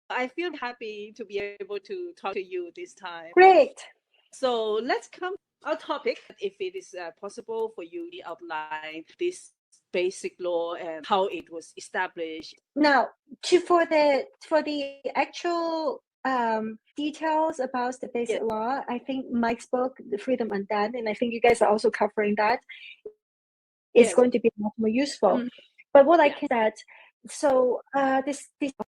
I feel happy to be able to talk to you this time. Great. So let's come to our topic. If it is possible for you to outline this basic law and how it was established. Now, for the actual details about the basic law, I think Mike's book, The Freedom Undone, and I think you guys are also covering that, is going to be much more useful. But what I can say, so this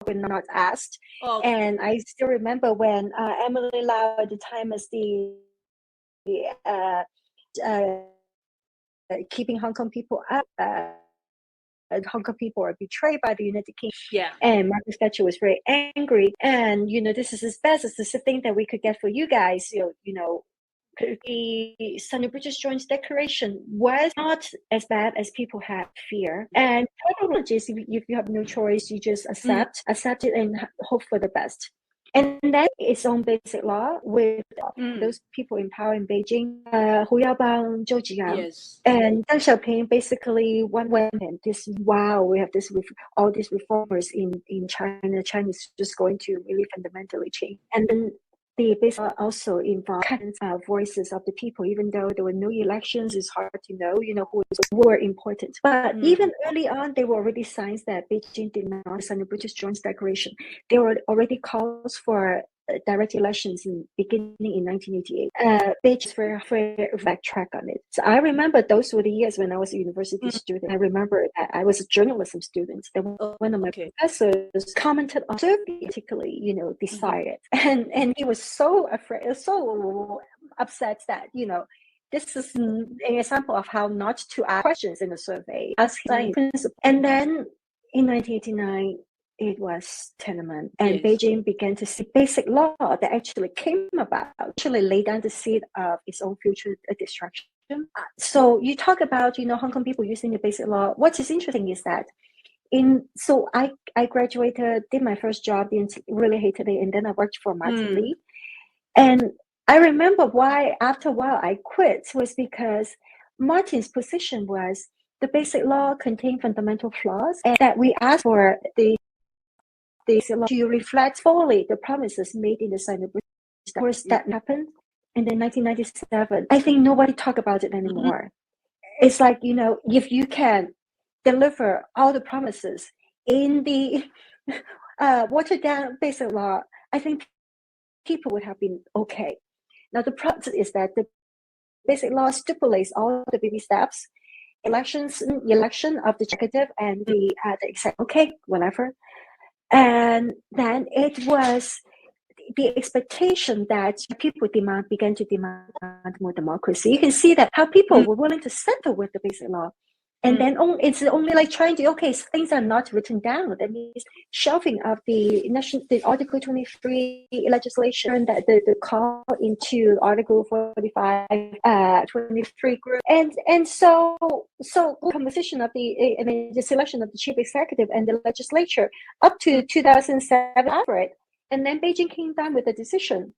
were not asked, and I still remember when Emily Lau at the time as the keeping Hong Kong people up. Hong Kong people are betrayed by the United Kingdom. And Margaret Thatcher was very angry. And, this is as best as the thing that we could get for you guys. The Sino-British Joint Declaration was not as bad as people had fear. And probably just if you have no choice, you just accept it and hope for the best. And then its own basic law with those people in power in Beijing, Hu Yaobang, Zhou Jiang, and Deng Xiaoping basically went and we have all these reformers in China. China is just going to really fundamentally change. And then the basic law also involved voices of the people, even though there were no elections. It's hard to know, who were important. But even early on, there were already signs that Beijing did not sign the British Joint Declaration. There were already calls for direct elections beginning in 1988. Beijing is very backtrack on it. So I remember those were the years when I was a university student. I remember that I was a journalism student. That one of my professors commented on Serbia, particularly, decided, and he was so afraid, so upset that this is an example of how not to ask questions in a survey. And then in 1989. It was Tiananmen, and Beijing began to see basic law that actually came about, actually laid down the seed of its own future destruction. So you talk about, Hong Kong people using the basic law. What is interesting is that I graduated, did my first job, really hated it, and then I worked for Martin Lee. And I remember why after a while I quit was because Martin's position was the basic law contained fundamental flaws, and that we asked for the law to reflect fully the promises made in the Sino-British. Of course, that happened. And then 1997, I think nobody talk about it anymore. It's like, if you can deliver all the promises in the watered down basic law, I think people would have been okay. Now, the problem is that the basic law stipulates all the baby steps, election of the executive and the executive. Okay, whatever. And then it was the expectation that people began to demand more democracy. You can see that how people were willing to settle with the basic law. And then it's only like trying to, things are not written down. That means shelving of the Article 23 legislation, that the call into Article 45, 23 group. And so composition of the selection of the chief executive and the legislature up to 2007 operate. And then Beijing came down with a decision.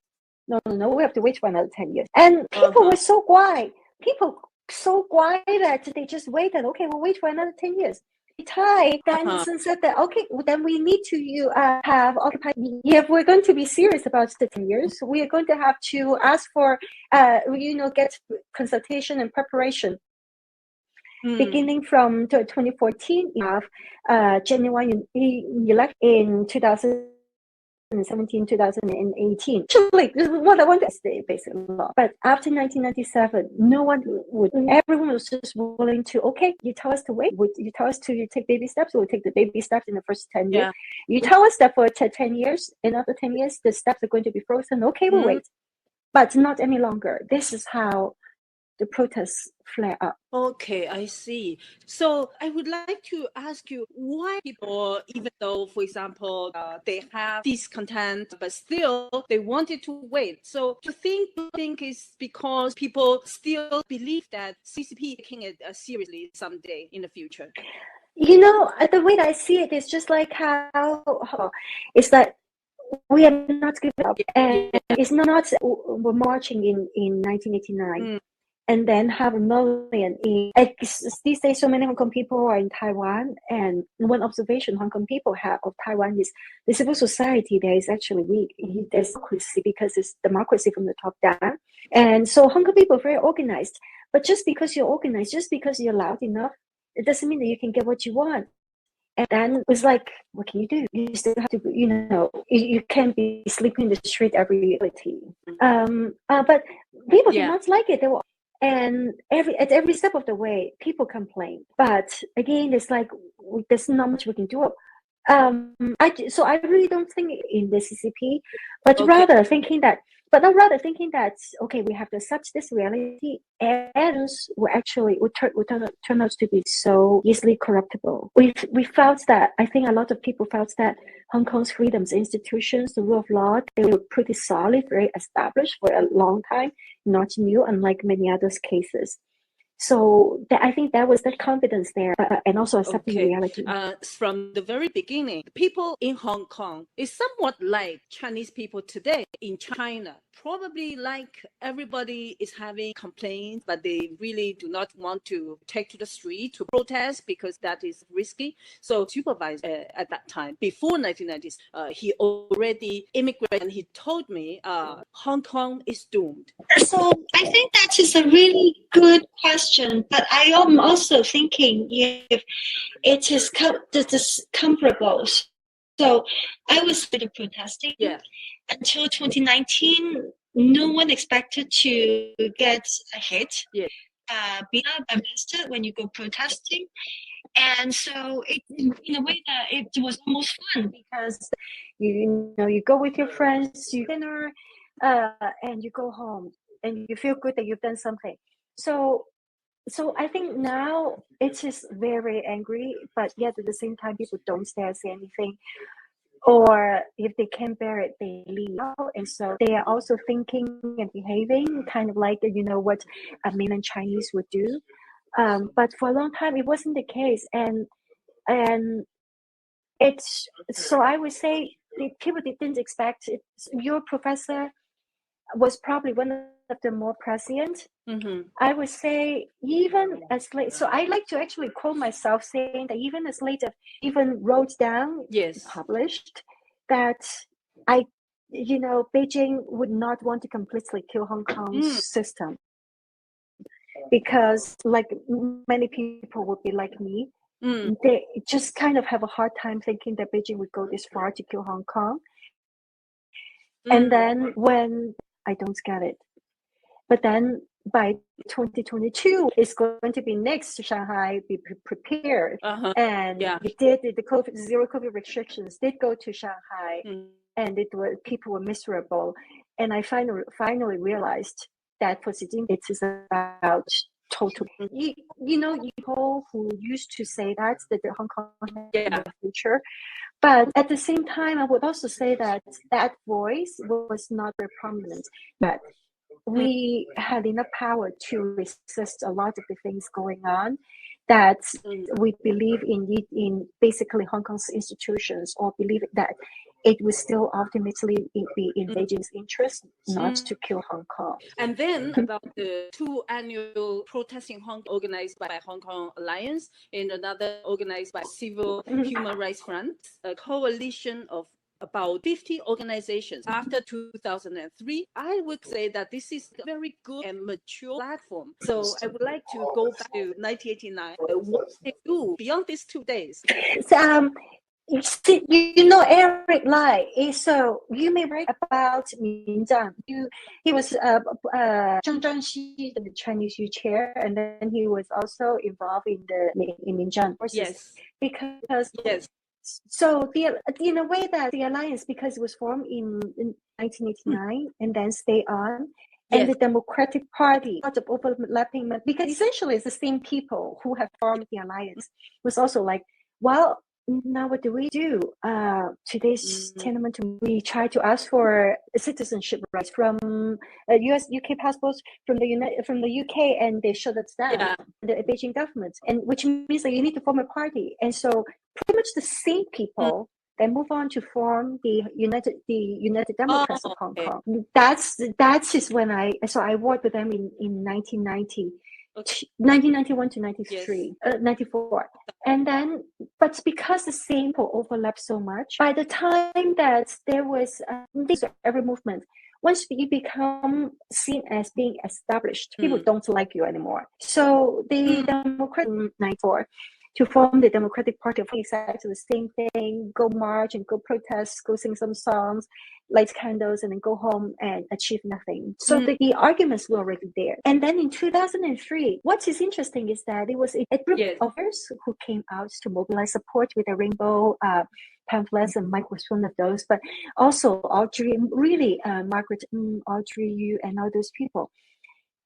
No, we have to wait for another 10 years. And people were so quiet. So quiet that they just waited. Okay, we'll wait for another 10 years. Thai then said that, okay, well, then we need to have occupied. If we're going to be serious about the 10 years, we are going to have to ask for, get consultation and preparation. Beginning from 2014, you have genuine elect in 2017, 2018. Actually, this is what I want to say, basic law. But after 1997, everyone was just willing to, okay, you tell us to wait. You tell us to take baby steps, we'll take the baby steps in the first 10 years. You tell us that for 10 years, in another 10 years, the steps are going to be frozen. Okay, we'll wait. But not any longer. This is how the protests flare up. Okay, I see. So I would like to ask you why people, even though, for example, they have discontent, but still they wanted to wait. So do you think it's because people still believe that CCP taking it seriously someday in the future? The way that I see it is just like how it's that we are not giving up, and it's not we're marching in 1989. and then 500,000 in these days. So many Hong Kong people are in Taiwan, and one observation Hong Kong people have of Taiwan is the civil society there is actually weak. There's democracy because it's democracy from the top down, and so Hong Kong people are very organized. But just because you're organized, just because you're loud enough, it doesn't mean that you can get what you want. And then it's like, what can you do? You still have to, you can't be sleeping in the street every day. But people did not like it. They were, and at every step of the way, people complain. But again, it's like there's not much we can do. So I really don't think in the CCP, but rather thinking that. Okay, we have to accept this reality, and would turn out to be so easily corruptible. We felt that, I think a lot of people felt that Hong Kong's freedoms, institutions, the rule of law, they were pretty solid, very established for a long time, not new, unlike many other cases. So I think that was the confidence there, and also accepting reality. From the very beginning, people in Hong Kong is somewhat like Chinese people today in China. Probably like everybody is having complaints, but they really do not want to take to the street to protest because that is risky. So supervisor at that time, before 1990s, he already immigrated, and he told me Hong Kong is doomed. So I think that is a really good question, but I am also thinking if it is comparable. So I was protesting until 2019. No one expected to get a hit, being arrested when you go protesting. And so in a way that it was almost fun, because you go with your friends, you dinner, and you go home and you feel good that you've done something. So I think now it is very angry, but yet at the same time, people don't dare say anything. Or if they can't bear it, they leave. And so they are also thinking and behaving kind of like, what a mainland Chinese would do. But for a long time, it wasn't the case. And so I would say people didn't expect it. Your professor was probably one of the more prescient. Mm-hmm. I would say even as late. So I like to actually quote myself saying that even as late as even wrote down, published, that Beijing would not want to completely kill Hong Kong's system, because like many people would be like me, they just kind of have a hard time thinking that Beijing would go this far to kill Hong Kong. And then when I don't get it. But then by 2022, it's going to be next to Shanghai, be prepared. And it did, the zero COVID restrictions did go to Shanghai, and people were miserable. And I finally realized that for Xi Jinping, it is about total. People who used to say that the Hong Kong has the future. But at the same time, I would also say that voice was not very prominent, but we had enough power to resist a lot of the things going on, that we believe in basically Hong Kong's institutions, or believe that it would still ultimately be in Beijing's interest not to kill Hong Kong. And then about the 2 annual protests in Hong Kong organized by Hong Kong Alliance and another organized by Civil Human Rights Front, a coalition of about 50 organizations after 2003. I would say that this is a very good and mature platform. So I would like to go back to 1989. What they do beyond these 2 days? Eric Lai, so you may write about Minzhang. He was Zhang Zhangxi, the Chinese U chair, and then he was also involved in Minzhang. Because so in a way that the alliance, because it was formed in 1989 and then stay on, and the Democratic Party, a lot of overlapping, because essentially it's the same people who have formed the alliance, was also like, well, now what do we do? Today's tenement, we try to ask for citizenship rights from UK passports from the UK, and they shut us down, the Beijing government, and which means that you need to form a party. And so pretty much the same people then move on to form the United Democrats of Hong Kong. That is when I worked with them in 1990. 1991 to 93, 94. And then, but because the same people overlap so much, by the time that there was every movement, once you become seen as being established, people don't like you anymore. So the Democratic 94 to form the Democratic Party of exactly the same thing, go march and go protest, go sing some songs, light candles, and then go home and achieve nothing. So the arguments were already there. And then in 2003, what is interesting is that it was a group of others who came out to mobilize support with the rainbow pamphlets, and Mike was one of those, but also Audrey, really Margaret, Audrey, you, and all those people.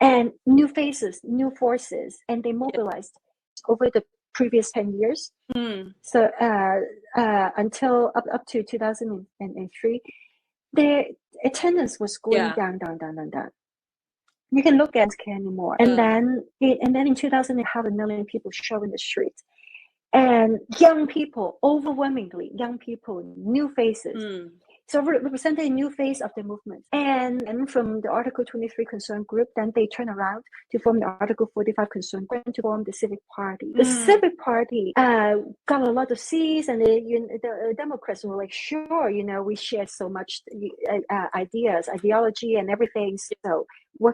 And new faces, new forces, and they mobilized over the previous 10 years. So until up to 2003, their attendance was going down. You can look at it anymore. And then in 2000, 500,000 people show in the street. And young people, overwhelmingly young people, new faces. So represented a new face of the movement. And from the Article 23 Concern Group, then they turn around to form the Article 45 Concern Group to form the Civic Party. The Civic Party got a lot of seats, and the Democrats were like, sure, we share so much ideas, ideology, and everything. So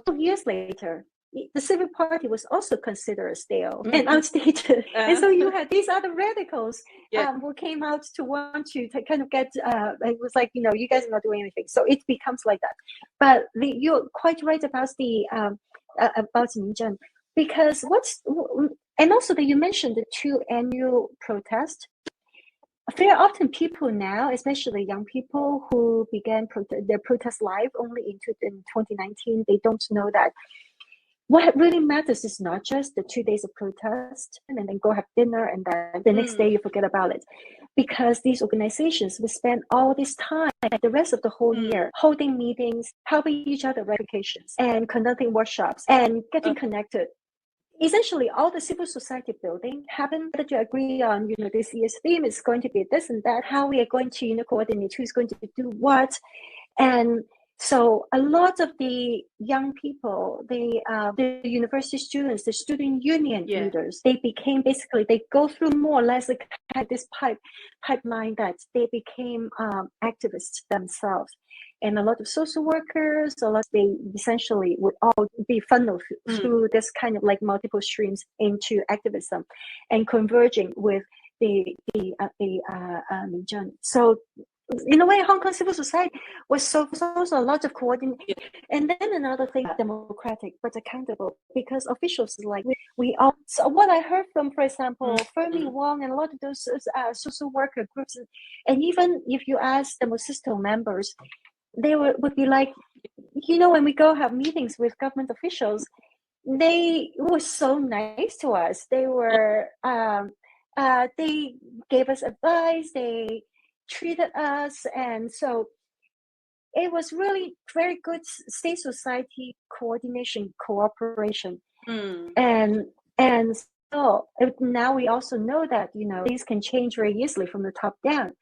2 years later, the Civic Party was also considered stale and outdated. And so you had these other radicals who came out to want to kind of get, it was like, you guys are not doing anything. So it becomes like that. But you're quite right about about Minzhen, because and also that you mentioned the 2 annual protests. Very often people now, especially young people who began their protest live only in 2019, they don't know that what really matters is not just the 2 days of protest and then go have dinner and then the next day you forget about it. Because these organizations will spend all this time, the rest of the whole year, holding meetings, helping each other verifications, and conducting workshops and getting connected. Essentially, all the civil society building happened to agree on, this year's theme is going to be this and that, how we are going to, coordinate who's going to do what. And so a lot of the young people, the university students, the student union leaders, they became they go through more or less this pipeline that they became activists themselves. And a lot of social workers, they essentially would all be funneled through this kind of like multiple streams into activism and converging with the Minzhen. So in a way, Hong Kong civil society was also a lot of coordination. And then another thing, democratic but accountable, because officials like we all. So what I heard from, for example, Fermi Wong and a lot of those social worker groups, and even if you ask the Mosisto members, they would be like, when we go have meetings with government officials, they were so nice to us. They were, they gave us advice. They treated us, and so it was really very good state society coordination, cooperation. And so now we also know that things can change very easily from the top down.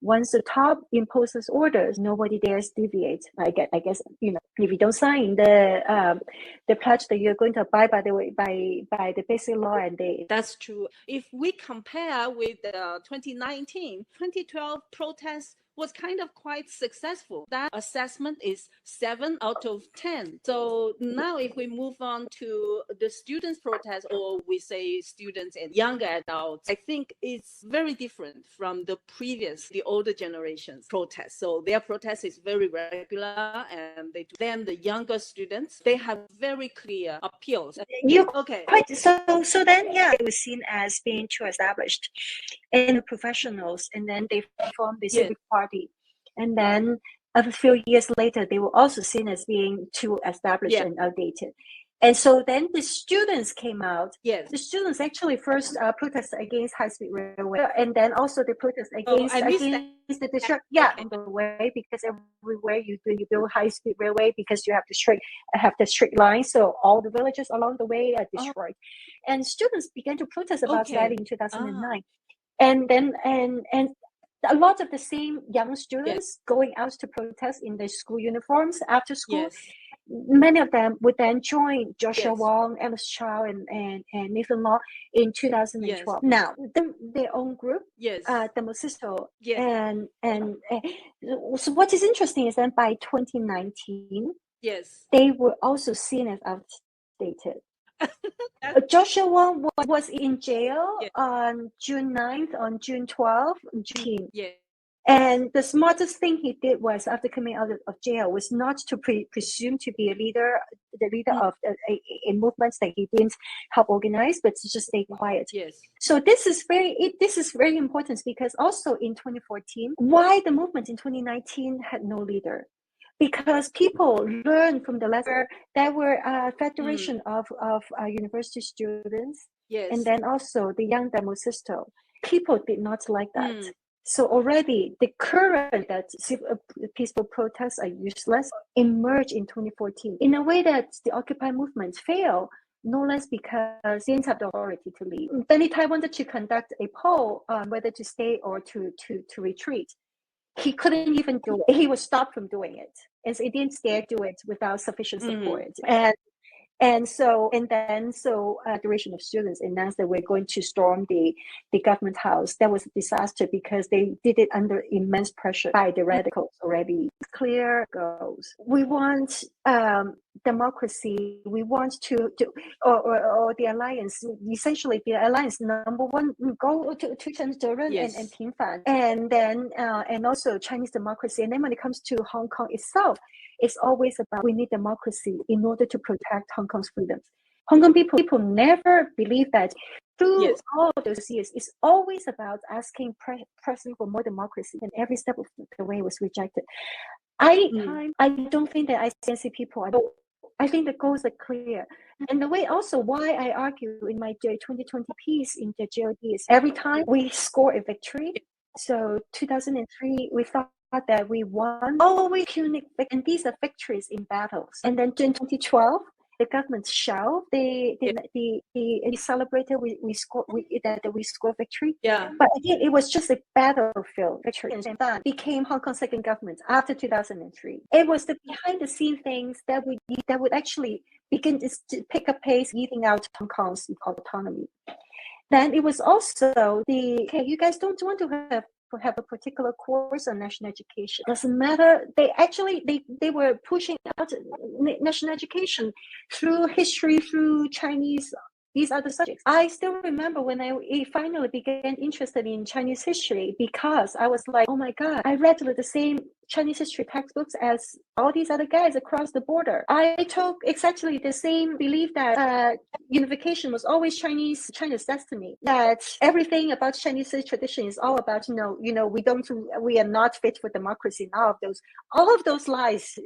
Once the top imposes orders, nobody dares deviate. I guess if you don't sign the pledge that you're going to abide by the basic law, and that's true. If we compare with 2019, 2012 protests was kind of quite successful. That assessment is 7 out of 10. So now if we move on to the students' protest, or we say students and younger adults, I think it's very different from the older generation's protest. So their protest is very regular, and then the younger students, they have very clear appeals. So then it was seen as being too established and professionals, and then they formed the Civic Party. And then a few years later, they were also seen as being too established and outdated. And so then the students came out. Yes. The students actually first protested against high-speed railway, and then also they protest against the district. On the way, because everywhere you build high-speed railway, because you have the straight line, so all the villages along the way are destroyed. And students began to protest about that in 2009. And then a lot of the same young students going out to protest in their school uniforms after school. Many of them would then join Joshua Wong, Alice Chow, and Nathan Law in 2012. Now, their own group, the Mosisto, and so what is interesting is that by 2019, they were also seen as outdated. Joshua Wong was in jail on June 9th, on June 12th, June. And the smartest thing he did was, after coming out of jail, was not to presume to be the leader of a movement that he didn't help organize, but to just stay quiet. So this is very important, because also in 2014, why the movement in 2019 had no leader? Because people learned from the letter. There were a federation of university students, and then also the young Demosisto. People did not like that. So already the current that peaceful protests are useless emerged in 2014 in a way that the Occupy movement failed, no less because they didn't have the authority to lead. Then Itai wanted to conduct a poll on whether to stay or to retreat. He couldn't even do it. He was stopped from doing it. And so he didn't dare do it without sufficient support. And so a duration of students announced that we're going to storm the government house. That was a disaster, because they did it under immense pressure by the radicals already. Clear goals. We want democracy. We want to the alliance. Essentially, the alliance number one goal to Shenzhen and Pingfan, and then and also Chinese democracy. And then when it comes to Hong Kong itself, it's always about, we need democracy in order to protect Hong Kong's freedoms. Hong Kong people never believe that. Through all those years, it's always about asking, pressing for more democracy, and every step of the way was rejected. I don't think that ICNC people, I think the goals are clear. And the way also why I argue in my 2020 piece in the GOD is, every time we score a victory, so 2003, we thought that we won, always punic, and these are victories in battles. And then in 2012, the government shelved the celebrated we scored victory. But again, it was just a battlefield victory, and that became Hong Kong's second government after 2003. It was the behind the scene things that would actually begin to pick up pace, eating out Hong Kong's autonomy. Then it was also you guys don't want to have a particular course on national education. Doesn't matter. They were pushing out national education through history, through Chinese, these other subjects. I still remember when I finally began interested in Chinese history, because I was like, oh my God, I read the same Chinese history textbooks as all these other guys across the border. I took exactly the same belief that unification was always China's destiny, that everything about Chinese tradition is all about, we are not fit for democracy, and all of those lies.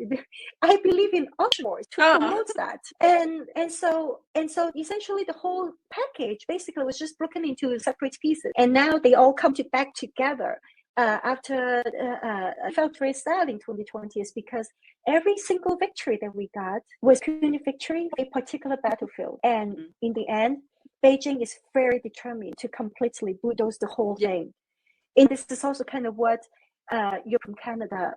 I believe in Oxford to promote that. And so essentially the whole package basically was just broken into separate pieces. And now they all come back together. After I felt very sad in 2020 is because every single victory that we got was punitive victory, a particular battlefield. And in the end, Beijing is very determined to completely bulldoze the whole thing. And this is also kind of what you're from Canada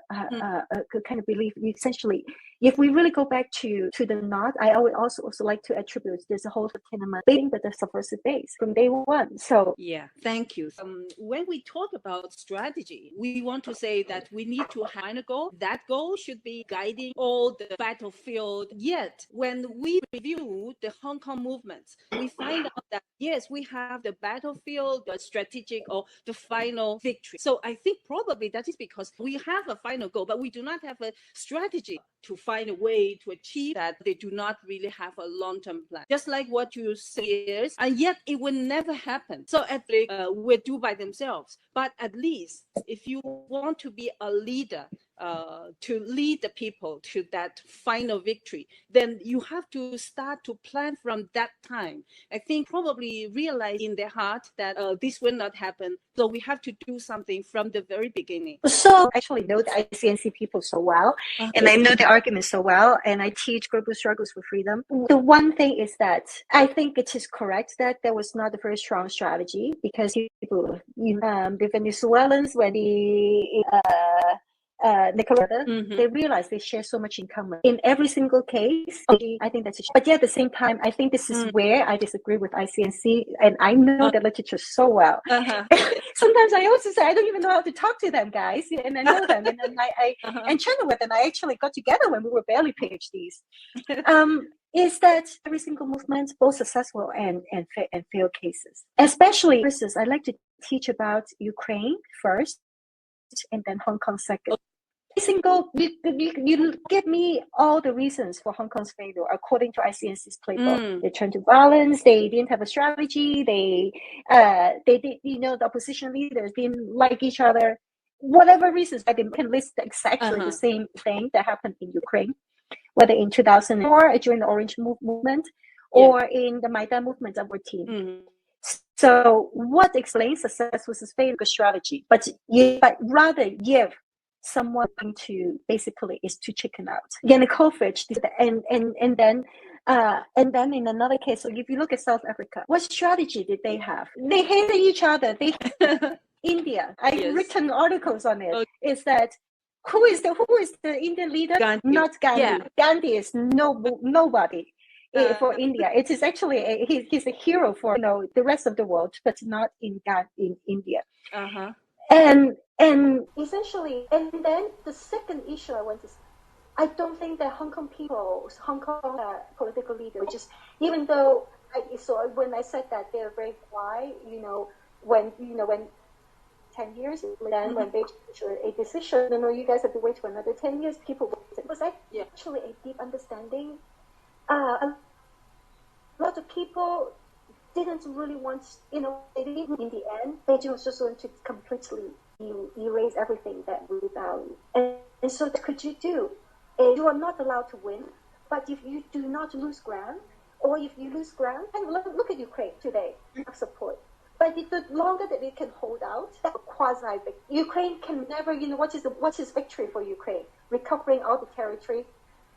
could kind of believe. Essentially, if we really go back to the North, I would also like to attribute there's a whole tenement being the subversive base from day one. So thank you. When we talk about strategy, we want to say that we need to find a goal. That goal should be guiding all the battlefield. Yet, when we review the Hong Kong movements, we find out that yes, we have the battlefield, the strategic, or the final victory. So I think probably that is because we have a final goal, but we do not have a strategy to find a way to achieve that. They do not really have a long-term plan. Just like what you say is, and yet it will never happen. So at least will do by themselves. But at least if you want to be a leader, to lead the people to that final victory, then you have to start to plan from that time. I think probably realize in their heart that this will not happen. So we have to do something from the very beginning. So I actually know the ICNC people so well, and I know the argument so well, and I teach global struggles for freedom. The one thing is that I think it is correct that there was not a very strong strategy, because people, the Venezuelans, when Nicaragua, they realize they share so much in common in every single case. I think that's but yet at the same time, I think this is where I disagree with ICNC, and I know the literature so well. Sometimes I also say I don't even know how to talk to them guys, and I know them, and then I and channel with them. I actually got together when we were barely PhDs. Is that every single movement, both successful and failed cases, especially versus I like to teach about Ukraine first and then Hong Kong second. Single, you give me all the reasons for Hong Kong's failure according to ICNC's playbook. They turned to violence. They didn't have a strategy. They did, the opposition leaders didn't like each other. Whatever reasons, I can list exactly the same thing that happened in Ukraine, whether in 2004 during the Orange Movement or in the Maidan movement of 14. So what explains success versus failure strategy? But rather give someone to basically is to chicken out. Yanukovych, and then in another case, so if you look at South Africa, what strategy did they have? They hated each other. They India. I've written articles on it. Is that who is the Indian leader? Gandhi. Not Gandhi. Yeah. Gandhi is nobody. For India, it is actually he's a hero for the rest of the world, but not in India. And essentially, and then the second issue I don't think that Hong Kong political leaders, just even though when I said that they're very quiet, when 10 years, then when they issue a decision, you guys have to wait for another 10 years. People it was actually a deep understanding. A lot of people didn't really want, in the end, Beijing was just going to completely erase everything that we value. And so what could you do? You are not allowed to win, but if you do not lose ground, or if you lose ground, and look at Ukraine today, support. But the longer that it can hold out, that quasi-victory. Ukraine can never, what is victory for Ukraine? Recovering all the territory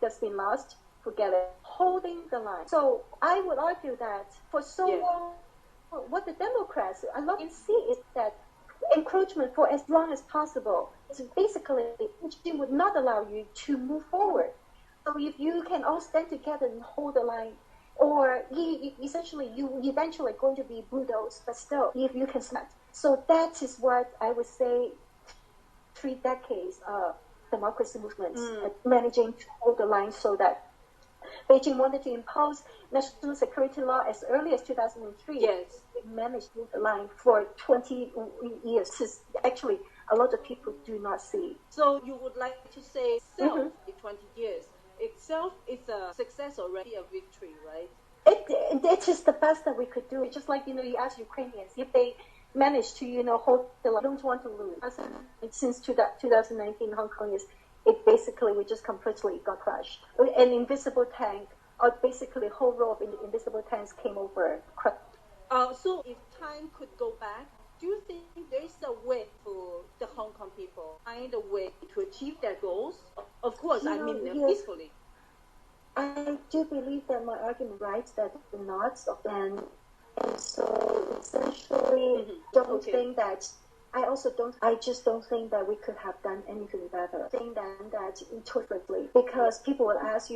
that's been lost, forget it. Holding the line. So I would argue that for so long, what the Democrats, I love to see is that encroachment for as long as possible is basically it would not allow you to move forward. So if you can all stand together and hold the line, or you eventually going to be bulldozed, but still, if you can snap. So that is what I would say 3 decades of democracy movements managing to hold the line, so that Beijing wanted to impose national security law as early as 2003. Yes. It managed to move the line for 20 years. Actually, a lot of people do not see. So you would like to say itself in 20 years. Itself is a success already, a victory, right? It is the best that we could do. It's just like, you ask Ukrainians, if they manage to, hold the line, don't want to lose. Since 2019, Hong Kong it basically, we just completely got crushed. An invisible tank, or basically a whole row of invisible tanks came over. So if time could go back, do you think there is a way for the Hong Kong people find a way to achieve their goals? Of course, peacefully. I do believe that my argument right that they're not, and so essentially don't think that. I just don't think that we could have done anything better. I think that intuitively, because people will ask,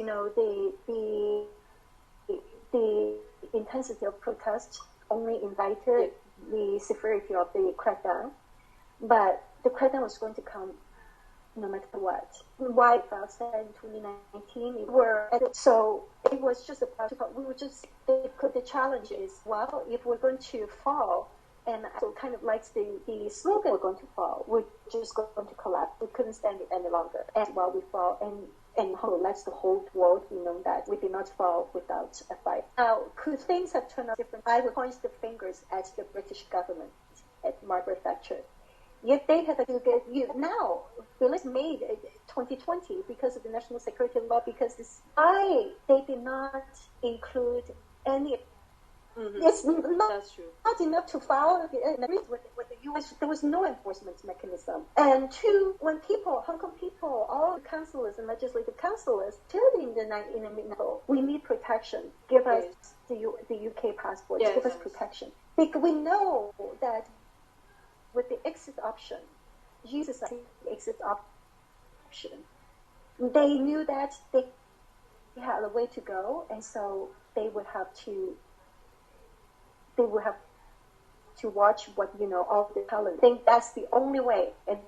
the intensity of protest only invited the severity of the crackdown, but the crackdown was going to come no matter what. Why about in 2019? So it was just about, the challenge is, well, if we're going to fall, and so kind of like the slogan, we're going to fall, we're just going to collapse. We couldn't stand it any longer. And while we fall, and lets the whole world know that we did not fall without a fight. Now, could things have turned out different? I would point the fingers at the British government, at Margaret Thatcher. Yet they had to get now. Bill is made 2020 because of the national security law. Because why they did not include any. It's not enough to file an agreement with the U.S. There was no enforcement mechanism. And two, when Hong Kong people, all the councillors and legislative councillors, telling we need protection. Give us the UK passport. Give us protection. Because we know that with the exit option, uses the exit option, they knew that they had a way to go, and so they would have to watch what all the talent. I think that's the only way. And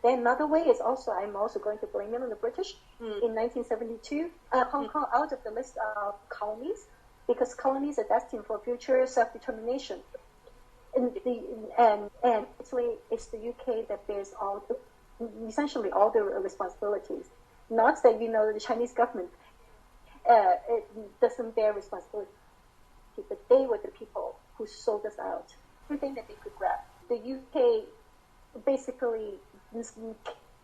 then another way is I'm also going to blame it on the British. In 1972, Hong Kong out of the list of colonies, because colonies are destined for future self-determination. And actually, it's the UK that bears essentially all the responsibilities. Not that the Chinese government it doesn't bear responsibility, but they were the people who sold us out. Everything that they could grab. The UK basically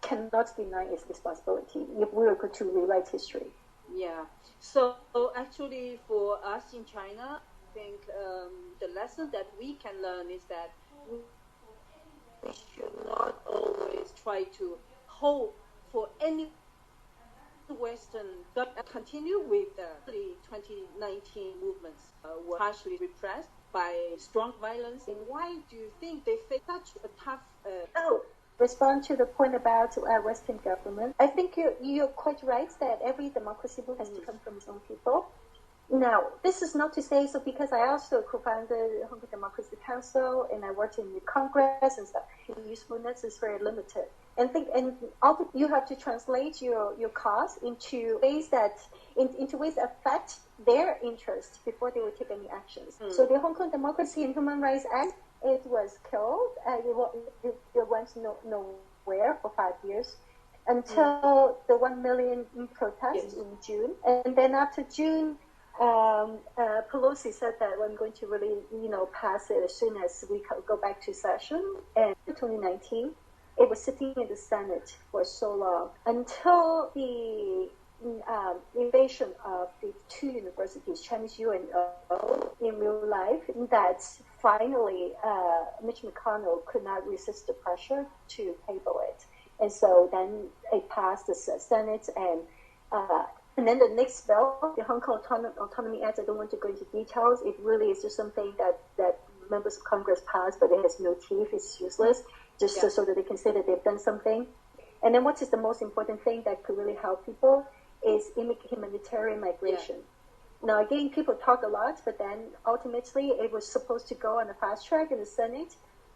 cannot deny its responsibility if we were going to rewrite history. Yeah. So actually, for us in China, I think the lesson that we can learn is that we should not always try to hope for any Western government. Continue with the 2019 movements were partially repressed by strong violence. And why do you think they face such a tough? Respond to the point about Western government. I think you're quite right that every democracy has to come from its own people. Now, this is not to say so because I also co-founded the Hong Kong Democracy Council and I worked in the Congress and stuff. The usefulness is very limited. And you have to translate your cause into ways that affect their interest before they would take any actions. So the Hong Kong Democracy and Human Rights Act, it was killed. It went nowhere for 5 years until the 1 million protest in June. And then after June, Pelosi said that I'm going to really, pass it as soon as we go back to session. And in 2019, it was sitting in the Senate for so long until the invasion of the two universities, Chinese U and O, in real life, that finally Mitch McConnell could not resist the pressure to table it. And so then it passed the Senate and then the next bill, the Hong Kong Autonomy Act, I don't want to go into details. It really is just something that members of Congress passed, but it has no teeth. It's useless, just so that they can say that they've done something. And then what is the most important thing that could really help people is humanitarian migration. Now, again, people talk a lot, but then ultimately it was supposed to go on a fast track in the Senate.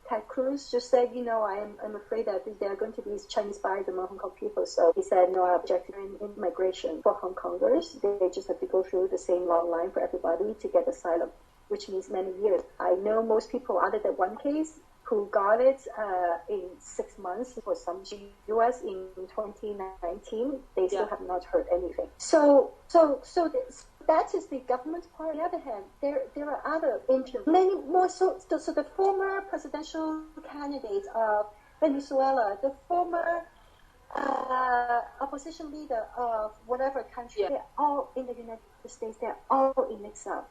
Ted Cruz just said, I'm afraid that there are going to be Chinese bias among Hong Kong people. So he said, no, I object to immigration for Hong Kongers. They just have to go through the same long line for everybody to get asylum, which means many years. I know most people, other than one case, who got it in 6 months for some U.S. in 2019. They still have not heard anything. So that is the government part. On the other hand, there are other interests, many more. So the former presidential candidates of Venezuela, the former opposition leader of whatever country, they're all in the United States. They're all in exile.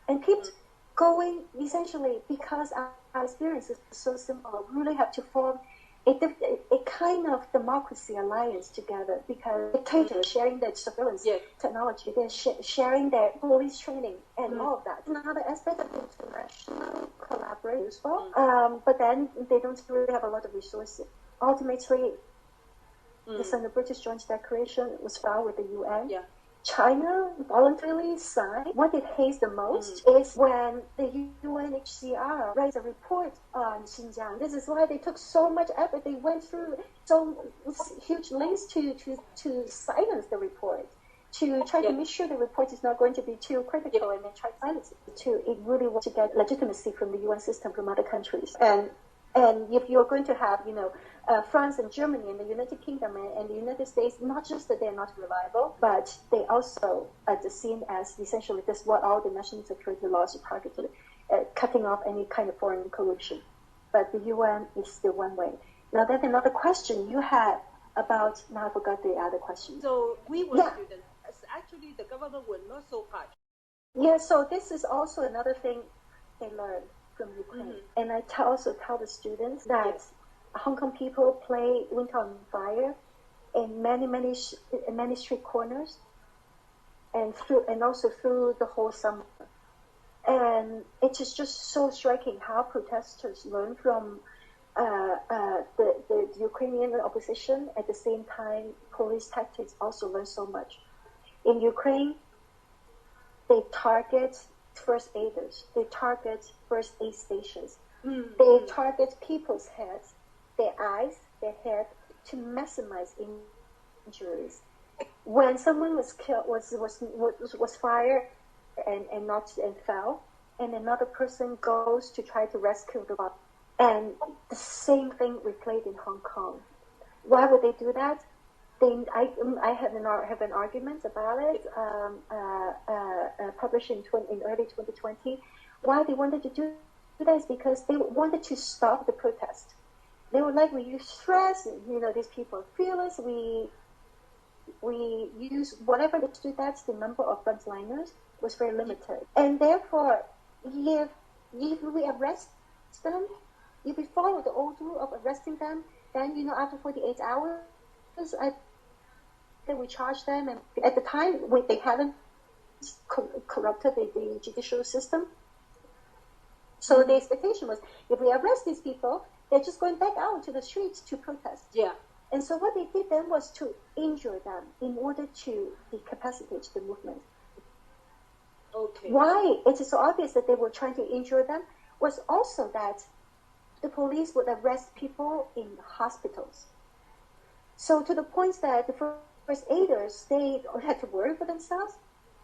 And people going essentially because our experience is so simple. We really have to form a kind of democracy alliance together because dictators sharing their surveillance technology, they're sharing their police training and all of that. Another aspect of international collaboration is useful, but then they don't really have a lot of resources. Ultimately, the British Joint Declaration was filed with the UN. China voluntarily signed. What it hates the most is when the UNHCR writes a report on Xinjiang. This is why they took so much effort. They went through so huge lengths to silence the report, to try to make sure the report is not going to be too critical and then try to silence it. It really wants to get legitimacy from the UN system from other countries. And if you're going to have, France and Germany and the United Kingdom and the United States, not just that they're not reliable, but they also are seen as essentially this what all the national security laws are targeted, cutting off any kind of foreign collusion. But the UN is the one way. Now that's another question you had about, now I forgot the other question. So we were students. Actually, the government were not so harsh. Yeah, so this is also another thing they learned from Ukraine. And I also tell the students that Hong Kong people play Winter on Fire in many street corners and also through the whole summer. And it is just so striking how protesters learn from the Ukrainian opposition. At the same time, police tactics also learn so much. In Ukraine, they target first aiders. They target first aid stations. They target people's heads, their eyes, their head, to maximize injuries. When someone was killed, was fired and fell, and another person goes to try to rescue the body. And the same thing replayed in Hong Kong. Why would they do that? I have an argument about it, published in early 2020. Why they wanted to do that is because they wanted to stop the protest. They were like, we use stress, these people are fearless, we use whatever to do that. The number of frontliners was very limited. And therefore, if we arrest them, if we follow the old rule of arresting them, then, after 48 hours, then we charge them. And at the time, they hadn't corrupted the judicial system. So the expectation was, if we arrest these people, they're just going back out to the streets to protest. Yeah. And so what they did then was to injure them in order to decapacitate the movement. Okay. Why it is so obvious that they were trying to injure them was also that the police would arrest people in hospitals. So to the point that the first aiders, they had to worry for themselves,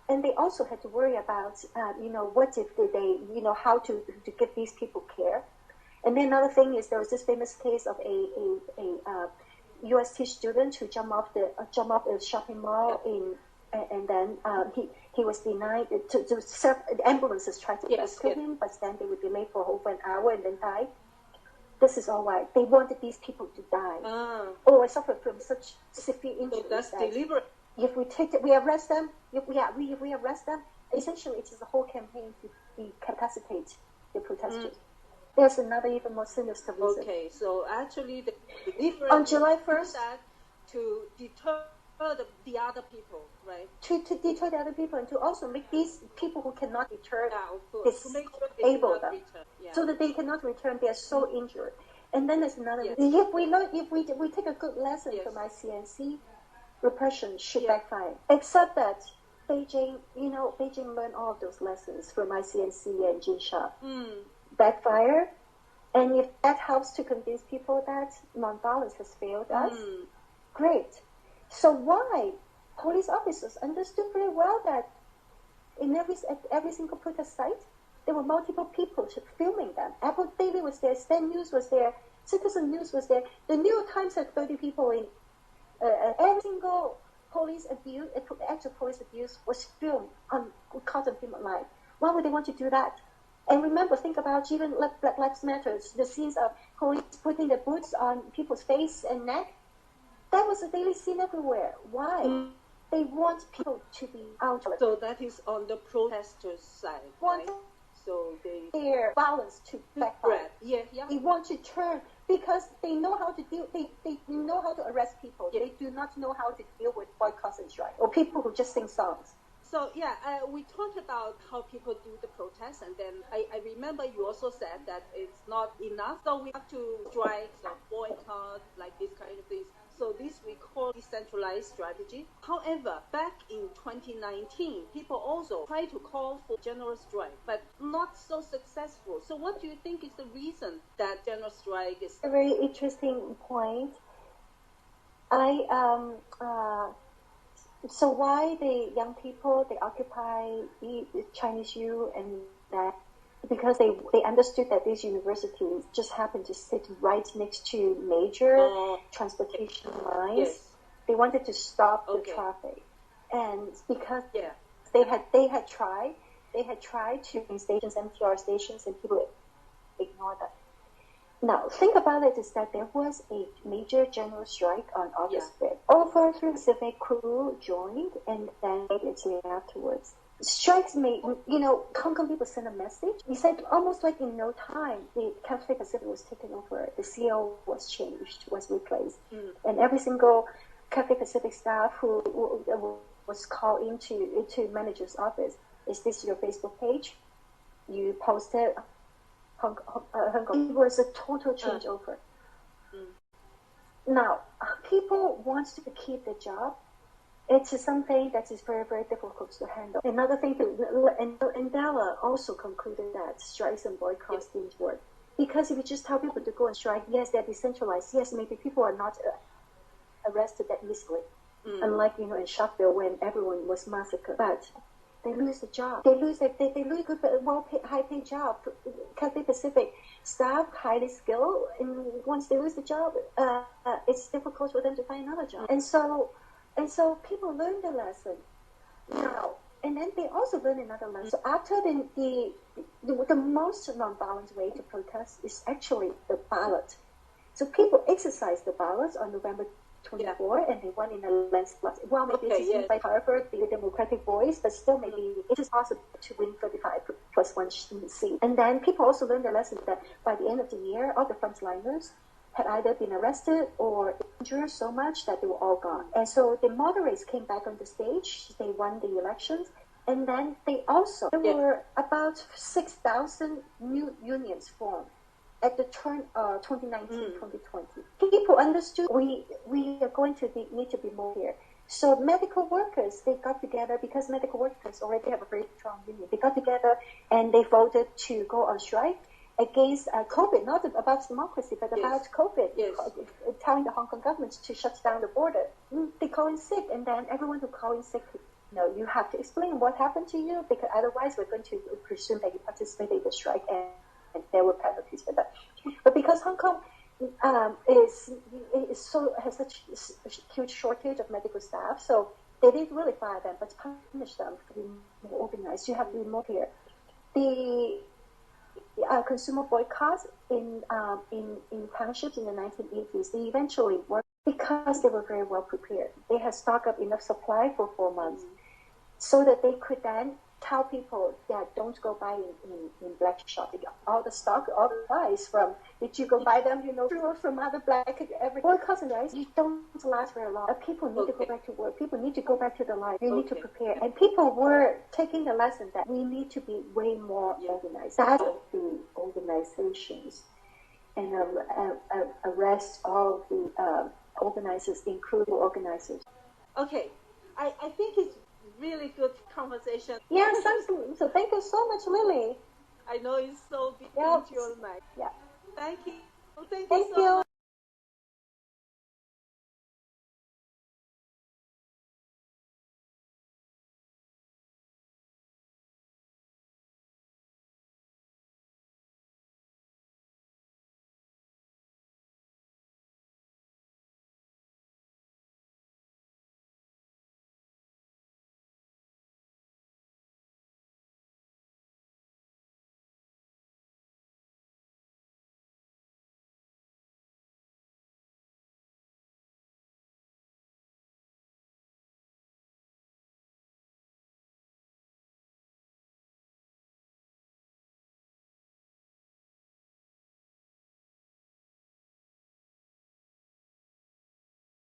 and they also had to worry about, what if they, how to give these people care. And then another thing is there was this famous case of a UST student who jumped off a shopping mall and then he was denied the ambulances tried to rescue him, but then they would be late for over an hour and then died. This is all right. They wanted these people to die. I suffered from such severe injuries. So that's deliberate. If we arrest them. If we arrest them, essentially it is a whole campaign to decapacitate the protesters. There's another even more sinister reason. Okay, so actually the deliberate on July 1st, to deter the other people, right? To deter the other people and to also make these people who cannot return disable them, so that they cannot return. They are so injured. And then there's another. If we take a good lesson from ICNC, repression should backfire. Except that Beijing learned all of those lessons from ICNC and Jinsha. Backfire, and if that helps to convince people that nonviolence has failed us, great. So why police officers understood very well that at every single protest site there were multiple people filming them. Apple Daily was there, Stand News was there, Citizen News was there. The New York Times had 30 people in. Every single police abuse, act of police abuse, was filmed caught on film live. Why would they want to do that? And remember, think about even Black Lives Matter, the scenes of police putting the boots on people's face and neck. That was a daily scene everywhere. Why? They want people to be out. So that is on the protesters' side, right? So their violence to backfire. Yeah. They want to turn because they know how to deal. They know how to arrest people. They do not know how to deal with boycotts and strikes or people who just sing songs. So we talked about how people do the protests, and then I remember you also said that it's not enough, so we have to strike, boycott, like these kind of things. So this we call decentralized strategy. However, back in 2019, people also tried to call for general strike, but not so successful. So what do you think is the reason that general strike is? A very interesting point. So why the young people, they occupy the Chinese U and that? Because they understood that these universities just happen to sit right next to major transportation lines. Yes. They wanted to stop the traffic. And because they had tried to stations, MTR stations, and people ignore that. Now, think about it is that there was a major general strike on August 5th. Over 3 civic crew joined, and then immediately afterwards. Strikes made, Hong Kong people sent a message. He said almost like in no time, the Cathay Pacific was taken over. The CEO was changed, was replaced. And every single Cathay Pacific staff who was called into manager's office, is this your Facebook page? You posted Hong Kong. It was a total changeover. Now, people want to keep the job. It's something that is very, very difficult to handle. Another thing, Andela also concluded that strikes and boycotts didn't work. Because if you just tell people to go and strike, yes, they're decentralized. Yes, maybe people are not arrested that easily. Unlike, in Sharpeville when everyone was massacred. But they lose the job. They lose good, high-paid job. Cathay Pacific staff, highly skilled, and once they lose the job, it's difficult for them to find another job. And so people learn the lesson now, and then they also learn another lesson. So after the most non-violent way to protest is actually the ballot. So people exercise the ballots on November 24, and they won in a landslide. Well, maybe it isn't like Harvard, the Democratic voice, but still maybe it is possible to win 35 plus 1 seat. And then people also learn the lesson that by the end of the year, all the frontliners had either been arrested or injured so much that they were all gone. And so the moderates came back on the stage, they won the elections, and then there were about 6,000 new unions formed at the turn of 2019-2020. People understood we are going to need to be more here. So medical workers, they got together because medical workers already have a very strong union. They got together and they voted to go on strike against COVID, not about democracy, but about COVID, telling the Hong Kong government to shut down the border. They call in sick, and then everyone who call in sick, you have to explain what happened to you, because otherwise we're going to presume that you participated in the strike, and there were penalties for that. But because Hong Kong has such a huge shortage of medical staff, so they didn't really fire them, but punish them for being more organized. You have to be more clear. The consumer boycotts in townships in the 1980s, they eventually worked because they were very well prepared. They had stocked up enough supply for 4 months so that they could then tell people that don't go buy in black shop. All the stock, all the price from, did you go buy them, from other black, every boycotts and rights, you don't last very long. People need to go back to work. People need to go back to the life. They need to prepare. And people were taking the lesson that we need to be way more organized. That's the organizations and arrest all the organizers, including organizers. Okay, I think it's really good conversation. Yes, absolutely. So thank you so much, Lily. I know it's so deep into your mind. Yeah. Thank you. Thank you so much.